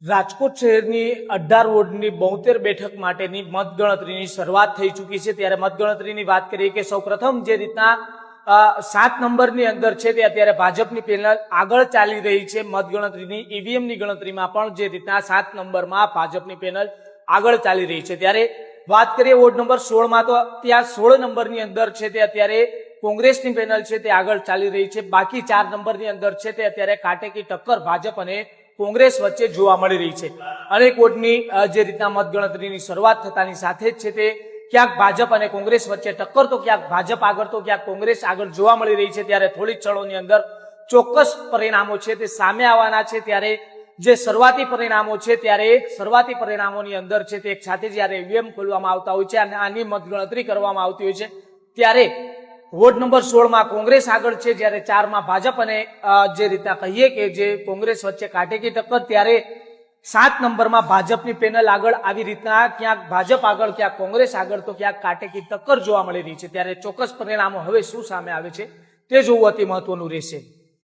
રાજકોટ શહેરની 18 વોર્ડની 72 બેઠક માટેની મતગણતરીની શરૂઆત થઈ ચૂકી છે। ત્યારે મતગણતરીની વાત કરીએ કે સૌપ્રથમ જે રીતના 7 નંબરની અંદર છે તે અત્યારે ભાજપની પેનલ આગળ ચાલી રહી છે। મતગણતરીની ઈવીએમની ગણતરીમાં પણ જે રીતના 7 નંબરમાં ભાજપની પેનલ આગળ ચાલી રહી છે। ત્યારે વાત કરીએ વોર્ડ નંબર 16માં તો ત્યાં 16 નંબરની અંદર છે તે અત્યારે કોંગ્રેસની પેનલ છે તે આગળ ચાલી રહી છે। બાકી 4 નંબરની અંદર છે તે અત્યારે કાટેકી ટક્કર ભાજપ અને કોંગ્રેસ વચ્ચે જોવા મળી રહી છે। અનેક વોર્ડની જે રીતના મતગણતરીની શરૂઆત થતાની સાથે જ છે તે ક્યાંક ભાજપ અને કોંગ્રેસ વચ્ચે ટક્કર તો ક્યાંક ભાજપ આગળ તો ક્યાંક કોંગ્રેસ આગળ જોવા મળી રહી છે। ત્યારે થોડી ક્ષણોની અંદર ચોક્કસ પરિણામો છે તે સામે આવવાના છે। ત્યારે જે શરૂઆતી પરિણામો છે ત્યારે શરૂઆતી પરિણામોની અંદર છે તે એક સાથે જ્યારે ઈવીએમ ખોલવામાં આવતા હોય છે અને આની મતગણતરી કરવામાં આવતી હોય છે ત્યારે વોર્ડ નંબર 16માં કોંગ્રેસ આગળ છે, જ્યારે 4માં ભાજપ અને જે રીતના કહીએ કે જે કોંગ્રેસ વચ્ચે કાટેકી ટક્કર, ત્યારે 7 નંબરમાં ભાજપની પેનલ આગળ આવી રીતના ક્યાંક ભાજપ આગળ ક્યાંક કોંગ્રેસ આગળ તો ક્યાંક કાટેકી ટક્કર જોવા મળી રહી છે। ત્યારે ચોક્કસ પરિણામો હવે શું સામે આવે છે તે જોવું અતિ મહત્વનું રહેશે।